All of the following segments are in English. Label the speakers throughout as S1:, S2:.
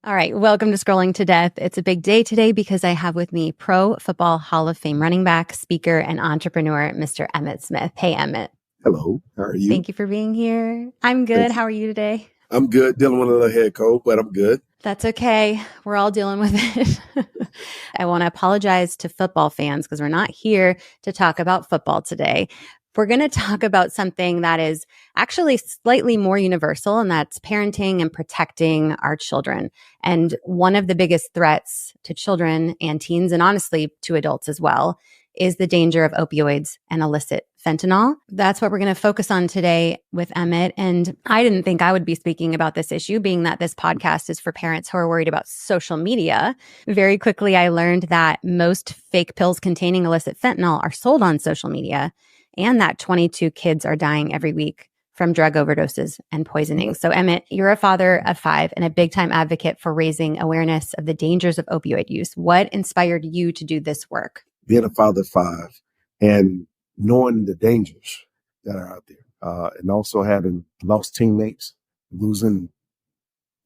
S1: All right. Welcome to Scrolling to Death. It's a big day today because I have with me Pro Football Hall of Fame running back, speaker, and entrepreneur, Mr. Emmitt Smith. Hey, Emmitt.
S2: Hello. How are you?
S1: Thank you for being here. I'm good.
S2: Thanks.
S1: How are you today?
S2: I'm good. Dealing with a little head cold, but I'm good.
S1: That's okay. We're all dealing with it. I want to apologize to football fans because we're not here to talk about football today. We're going to talk about something that is actually slightly more universal, and that's parenting and protecting our children. And one of the biggest threats to children and teens, and honestly to adults as well, is the danger of opioids and illicit fentanyl. That's what we're going to focus on today with Emmitt. And I didn't think I would be speaking about this issue, being that this podcast is for parents who are worried about social media. Very quickly, I learned that most fake pills containing illicit fentanyl are sold on social media, and that 22 kids are dying every week from drug overdoses and poisoning. So Emmitt, you're a father of 5 and a big-time advocate for raising awareness of the dangers of opioid use. What inspired you to do this work?
S2: Being a father of 5 and knowing the dangers that are out there, and also having lost teammates, losing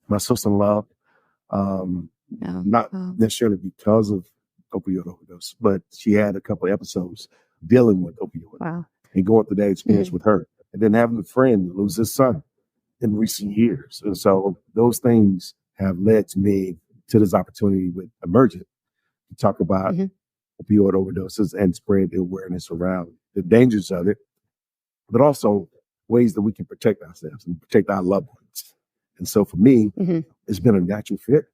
S2: my sister-in-law, not necessarily because of opioid overdose, but she had a couple of episodes dealing with opioid and going through that experience with her, and then having a friend lose his son in recent years. And so those things have led to me to this opportunity with Emergent to talk about opioid overdoses and spread the awareness around the dangers of it, but also ways that we can protect ourselves and protect our loved ones. And so for me, it's been a natural fit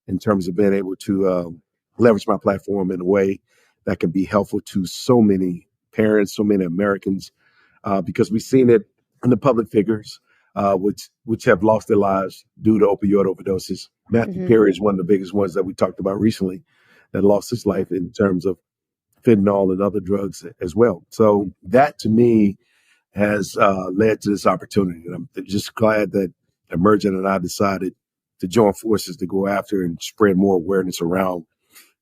S2: in terms of being able to leverage my platform in a way that can be helpful to so many parents, so many Americans, because we've seen it in the public figures, which have lost their lives due to opioid overdoses. Matthew Perry is one of the biggest ones that we talked about recently that lost his life in terms of fentanyl and other drugs as well. So that to me has led to this opportunity. And I'm just glad that Emergent and I decided to join forces to go after and spread more awareness around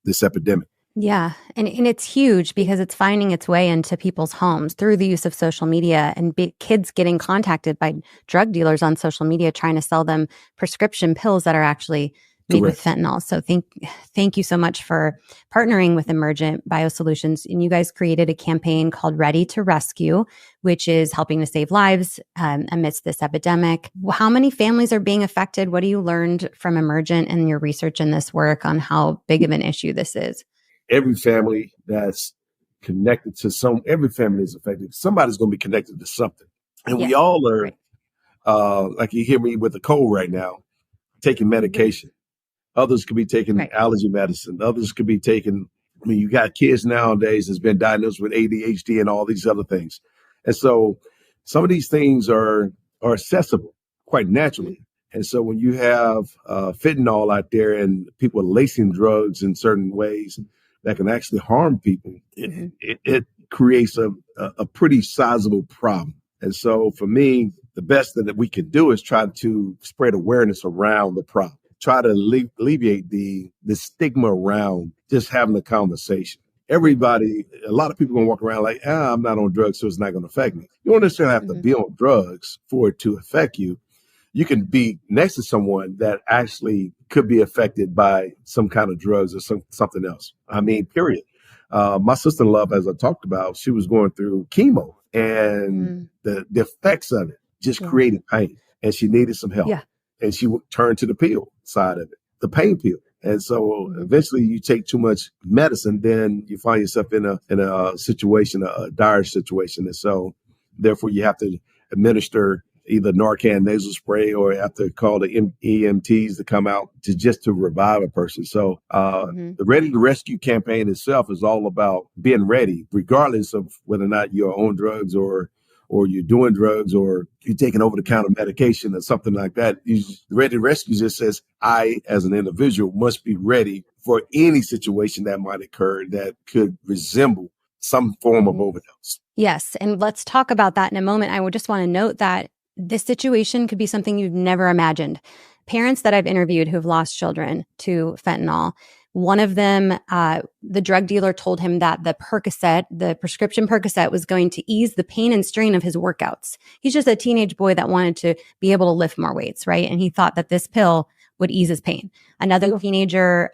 S2: this epidemic.
S1: Yeah. And it's huge because it's finding its way into people's homes through the use of social media and kids getting contacted by drug dealers on social media trying to sell them prescription pills that are actually made with fentanyl. So thank you so much for partnering with Emergent BioSolutions. And you guys created a campaign called Ready to Rescue, which is helping to save lives amidst this epidemic. How many families are being affected? What have you learned from Emergent and your research in this work on how big of an issue this is?
S2: Every family that's connected to every family is affected. Somebody's going to be connected to something. And we all are, like you hear me with a cold right now, taking medication. Others could be taking allergy medicine. Others could be taking, you got kids nowadays that's been diagnosed with ADHD and all these other things. And so some of these things are accessible quite naturally. And so when you have fentanyl out there and people are lacing drugs in certain ways that can actually harm people, it creates a pretty sizable problem. And so for me, the best that we can do is try to spread awareness around the problem. Try to alleviate the stigma around just having a conversation. A lot of people going to walk around like, I'm not on drugs, so it's not going to affect me. You don't necessarily have to be on drugs for it to affect you. You can be next to someone that actually could be affected by some kind of drugs or something else. I mean, period. My sister-in-law, as I talked about, she was going through chemo and the effects of it just created pain, and she needed some help. Yeah. And she would turn to the pill side of it, the pain pill. And so eventually you take too much medicine, then you find yourself in a situation, a dire situation. And so therefore you have to administer either Narcan nasal spray or have to call the EMTs to come out to revive a person. So the Ready to Rescue campaign itself is all about being ready, regardless of whether or not you're on drugs or you're doing drugs or you're taking over-the-counter medication or something like that. Ready to Rescue just says, I, as an individual, must be ready for any situation that might occur that could resemble some form of overdose.
S1: Yes, and let's talk about that in a moment. I would just want to note that this situation could be something you've never imagined. Parents that I've interviewed who've lost children to fentanyl, one of them, the drug dealer told him that the prescription Percocet was going to ease the pain and strain of his workouts. He's just a teenage boy that wanted to be able to lift more weights, right? And he thought that this pill would ease his pain. Another teenager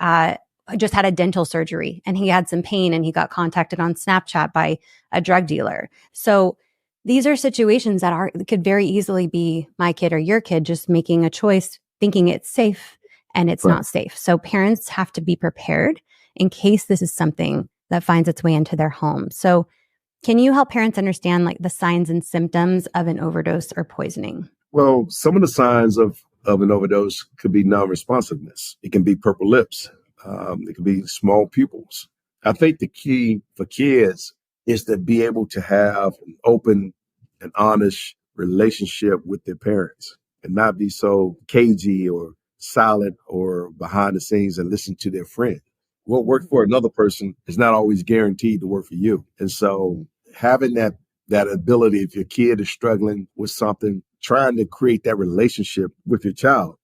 S1: just had a dental surgery and he had some pain and he got contacted on Snapchat by a drug dealer. So these are situations that could very easily be my kid or your kid just making a choice, thinking it's safe and it's not safe. So parents have to be prepared in case this is something that finds its way into their home. So can you help parents understand like the signs and symptoms of an overdose or poisoning?
S2: Well, some of the signs of an overdose could be non-responsiveness. It can be purple lips. It can be small pupils. I think the key for kids is to be able to have an open and honest relationship with their parents and not be so cagey or silent or behind the scenes and listen to their friend. What worked for another person is not always guaranteed to work for you. And so having that ability, if your kid is struggling with something, trying to create that relationship with your child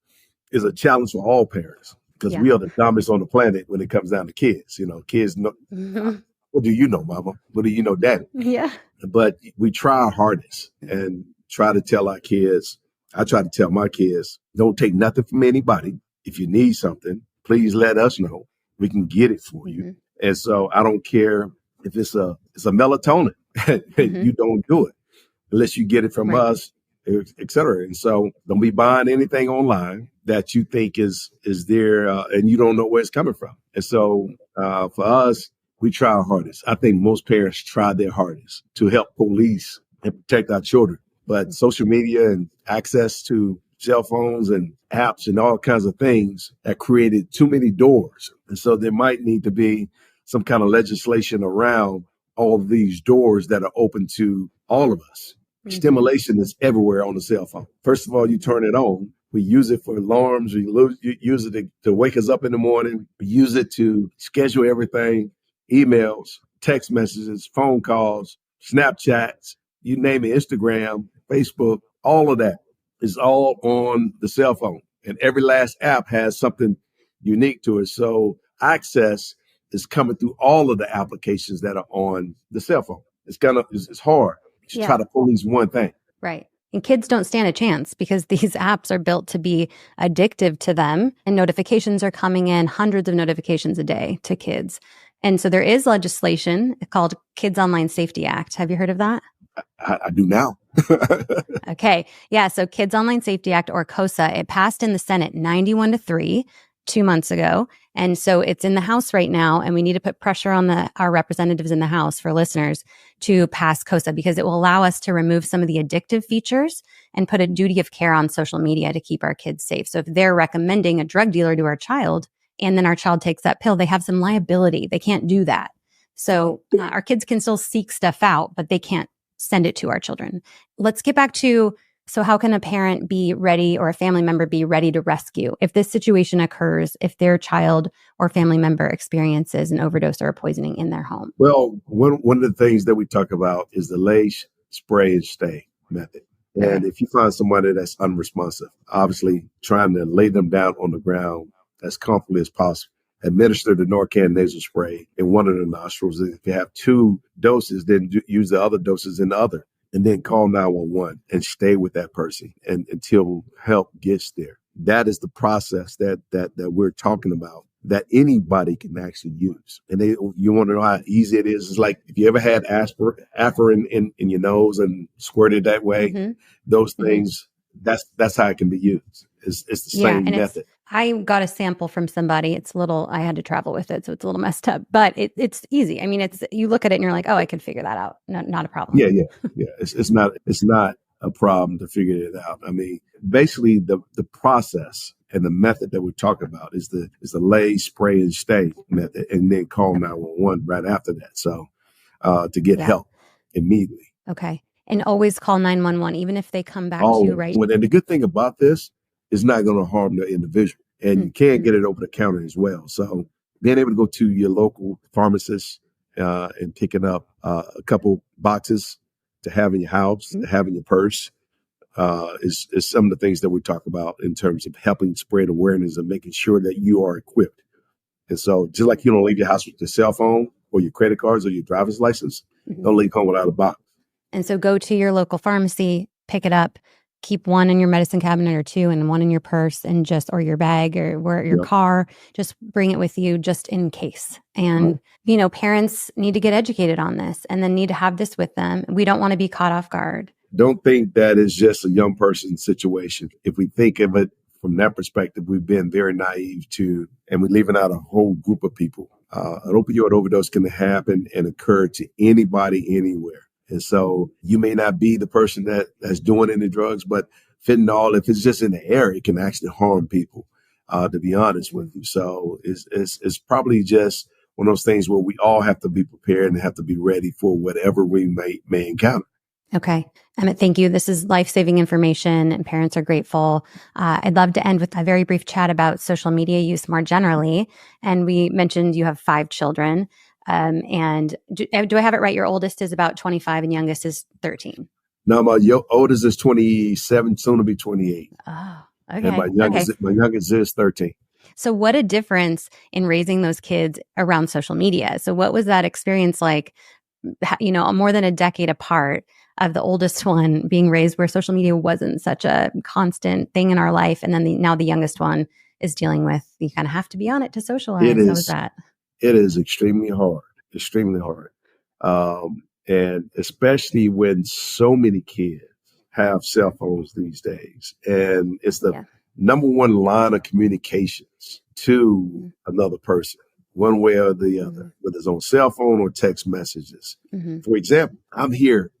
S2: is a challenge for all parents because we are the dumbest on the planet when it comes down to kids. You know, kids know, what do you know, mama? What do you know, daddy?
S1: Yeah.
S2: But we try our hardest and try to tell our kids. I try to tell my kids, don't take nothing from anybody. If you need something, please let us know. We can get it for you. And so I don't care if it's a melatonin, you don't do it unless you get it from us, et cetera. And so don't be buying anything online that you think is there and you don't know where it's coming from. And so for us, we try our hardest. I think most parents try their hardest to help police and protect our children. But social media and access to cell phones and apps and all kinds of things that created too many doors. And so there might need to be some kind of legislation around all of these doors that are open to all of us. Stimulation is everywhere on the cell phone. First of all, you turn it on. We use it for alarms. We use it to wake us up in the morning. We use it to schedule everything, emails, text messages, phone calls, Snapchats, you name it, Instagram, Facebook, all of that is all on the cell phone. And every last app has something unique to it. So access is coming through all of the applications that are on the cell phone. It's hard to try to police one thing.
S1: Right. And kids don't stand a chance because these apps are built to be addictive to them. And notifications are coming in, hundreds of notifications a day to kids. And so there is legislation called Kids Online Safety Act. Have you heard of that?
S2: I do now.
S1: Okay. Yeah. So Kids Online Safety Act, or KOSA, it passed in the Senate 91-3 2 months ago. And so it's in the House right now. And we need to put pressure on our representatives in the House, for listeners, to pass KOSA because it will allow us to remove some of the addictive features and put a duty of care on social media to keep our kids safe. So if they're recommending a drug dealer to our child and then our child takes that pill, they have some liability. They can't do that. So our kids can still seek stuff out, but they can't send it to our children. Let's get back to, so how can a parent be ready or a family member be ready to rescue if this situation occurs, if their child or family member experiences an overdose or a poisoning in their home?
S2: Well, one of the things that we talk about is the lay, spray, and stay method. And if you find somebody that's unresponsive, obviously trying to lay them down on the ground as comfortably as possible. Administer the Narcan nasal spray in one of the nostrils. If you have 2 doses, then use the other doses in the other. And then call 911 and stay with that person until help gets there. That is the process that we're talking about that anybody can actually use. And you want to know how easy it is. It's like if you ever had Aspirin in your nose and squirted that way, those things, that's how it can be used. It's the same method.
S1: I got a sample from somebody. It's I had to travel with it, so it's a little messed up, but it's easy. I mean, you look at it and you're like, oh, I could figure that out. Not a problem.
S2: Yeah. It's not a problem to figure it out. I mean, basically the process and the method that we're talking about is the lay, spray, and stay method, and then call 911 right after that. So to get help immediately.
S1: Okay. And always call 911, even if they come back to you, right?
S2: Well, and the good thing about this is not going to harm the individual. And you can get it over the counter as well. So being able to go to your local pharmacist and picking up a couple boxes to have in your house, to have in your purse is some of the things that we talk about in terms of helping spread awareness and making sure that you are equipped. And so just like you don't leave your house with your cell phone or your credit cards or your driver's license, don't leave home without a box.
S1: And so go to your local pharmacy, pick it up, keep one in your medicine cabinet or two and one in your purse and or your bag or your car. Just bring it with you just in case. And, parents need to get educated on this and then need to have this with them. We don't want to be caught off guard.
S2: Don't think that is just a young person's situation. If we think of it from that perspective, we've been very naive and we're leaving out a whole group of people. An opioid overdose can happen and occur to anybody, anywhere. And so you may not be the person that's doing any drugs, but fentanyl, if it's just in the air, it can actually harm people, to be honest with you. So it's probably just one of those things where we all have to be prepared and have to be ready for whatever we may encounter.
S1: Okay. Emmitt, thank you. This is life-saving information and parents are grateful. I'd love to end with a very brief chat about social media use more generally. And we mentioned you have 5 children. And do I have it right? Your oldest is about 25 and youngest is 13.
S2: No, my oldest is 27, soon to be 28.
S1: Oh, okay.
S2: And my youngest is 13.
S1: So what a difference in raising those kids around social media. So what was that experience like, more than a decade apart of the oldest one being raised where social media wasn't such a constant thing in our life. And then now the youngest one is dealing with, you kind of have to be on it to socialize. How was that?
S2: It is extremely hard. And especially when so many kids have cell phones these days. And it's the number one line of communications to another person, one way or the other, whether it's on cell phone or text messages. For example, I'm here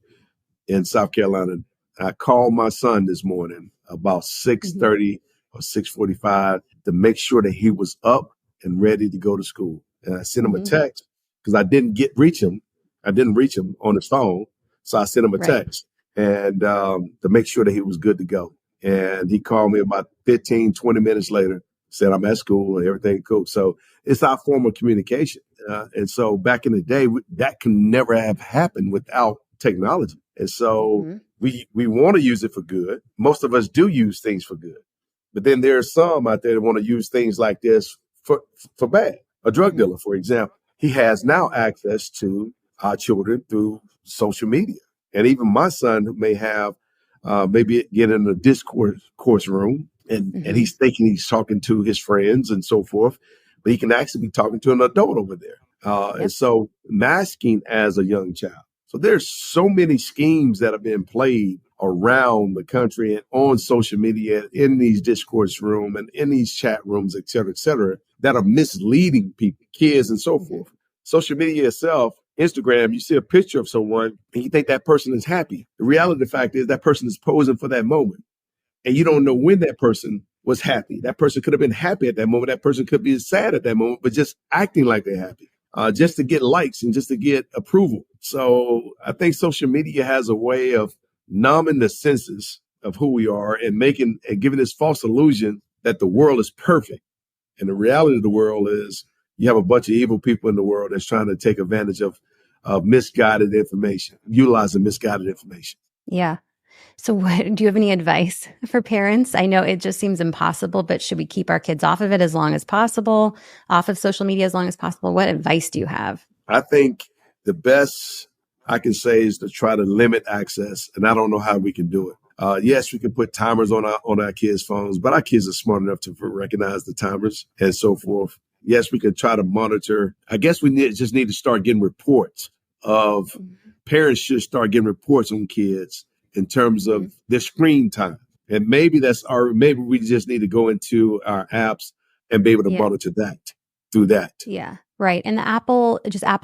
S2: in South Carolina. I called my son this morning about 6:30 or 6:45 to make sure that he was up and ready to go to school. And I sent him a text because I didn't reach him. I didn't reach him on his phone. So I sent him a text and to make sure that he was good to go. And he called me about 15, 20 minutes later, said I'm at school and everything cool. So it's our form of communication. And so back in the day, that can never have happened without technology. And so we want to use it for good. Most of us do use things for good. But then there are some out there that want to use things like this for bad. A drug dealer, for example, he has now access to our children through social media. And even my son who may have maybe get in a discourse room and he's thinking he's talking to his friends and so forth, but he can actually be talking to an adult over there. And so masking as a young child. So there's so many schemes that have been played around the country and on social media, in these discourse rooms and in these chat rooms, et cetera, that are misleading people, kids and so forth. Social media itself, Instagram, you see a picture of someone and you think that person is happy. The reality of the fact is that person is posing for that moment. And you don't know when that person was happy. That person could have been happy at that moment. That person could be sad at that moment, but just acting like they're happy. Just to get likes and just to get approval. So I think social media has a way of numbing the senses of who we are and giving this false illusion that the world is perfect. And the reality of the world is you have a bunch of evil people in the world that's trying to take advantage of misguided information, utilizing misguided information.
S1: Yeah. So do you have any advice for parents? I know it just seems impossible, but should we keep our kids off of it as long as possible, off of social media as long as possible? What advice do you have?
S2: I think the best I can say is to try to limit access. And I don't know how we can do it. Yes, we can put timers on our kids' phones, but our kids are smart enough to recognize the timers and so forth. Yes, we could try to monitor. I guess we just need to start getting reports of parents should start getting reports on kids in terms of their screen time. And maybe maybe we just need to go into our apps and be able to monitor that through that.
S1: Yeah. Right. And Apple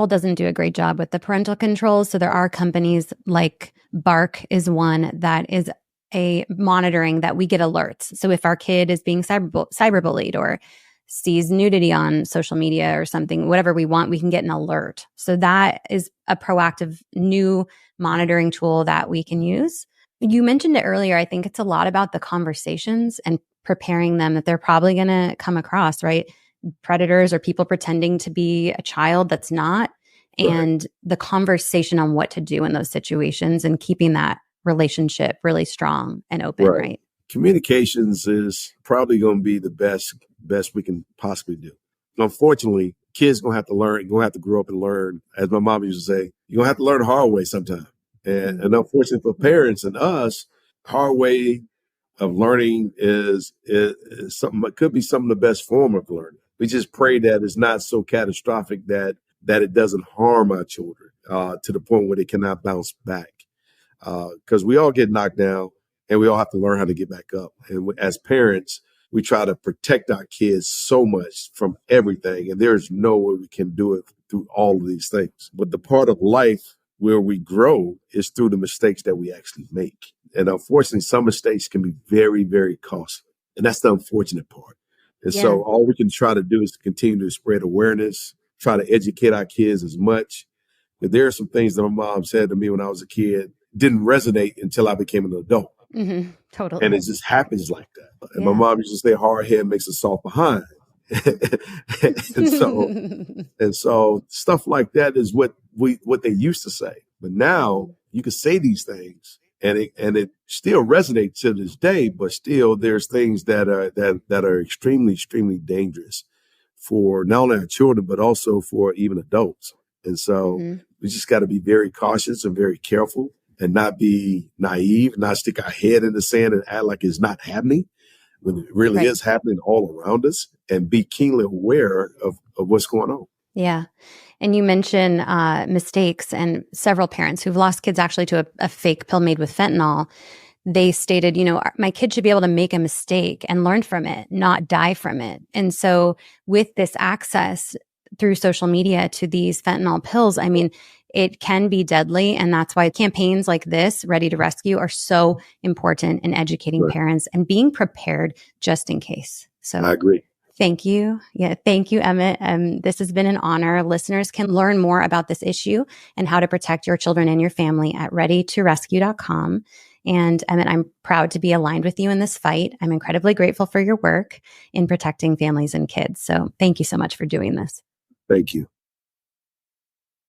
S1: doesn't do a great job with the parental controls. So there are companies like Bark is one that is a monitoring that we get alerts. So if our kid is being cyberbullied or sees nudity on social media or something, whatever we want, we can get an alert. So that is a proactive new monitoring tool that we can use. You mentioned it earlier. I think it's a lot about the conversations and preparing them that they're probably going to come across, right? Predators or people pretending to be a child that's not, and the conversation on what to do in those situations and keeping that relationship really strong and open, right?
S2: Communications is probably going to be the best we can possibly do. Unfortunately, kids going to have to learn, going to have to grow up and learn. As my mom used to say, you're going to have to learn the hard way sometime. And unfortunately for parents and us, hard way of learning is something that could be some of the best form of learning. We just pray that it's not so catastrophic that it doesn't harm our children to the point where they cannot bounce back. Because we all get knocked down and we all have to learn how to get back up. And as parents, we try to protect our kids so much from everything. And there's no way we can do it through all of these things. But the part of life where we grow is through the mistakes that we actually make. And unfortunately, some mistakes can be very, very costly. And that's the unfortunate part. And so all we can try to do is to continue to spread awareness, try to educate our kids as much. But there are some things that my mom said to me when I was a kid didn't resonate until I became an adult.
S1: Mm-hmm. Totally.
S2: And it just happens like that. And my mom used to say, hard head makes a soft behind. and so stuff like that is what they used to say. But now you can say these things and it still resonates to this day, but still there's things that are extremely, extremely dangerous for not only our children, but also for even adults. And so we just got to be very cautious and very careful and not be naive, not stick our head in the sand and act like it's not happening when it really is happening all around us, and be keenly aware of what's going on.
S1: Yeah. And you mentioned mistakes, and several parents who've lost kids actually to a fake pill made with fentanyl. They stated, my kid should be able to make a mistake and learn from it, not die from it. And so with this access through social media to these fentanyl pills, I mean, it can be deadly. And that's why campaigns like this, Ready to Rescue, are so important in educating parents and being prepared just in case. So
S2: I agree.
S1: Thank you. Yeah. Thank you, Emmitt. This has been an honor. Listeners can learn more about this issue and how to protect your children and your family at readytorescue.com. And Emmitt, I'm proud to be aligned with you in this fight. I'm incredibly grateful for your work in protecting families and kids. So thank you so much for doing this.
S2: Thank you.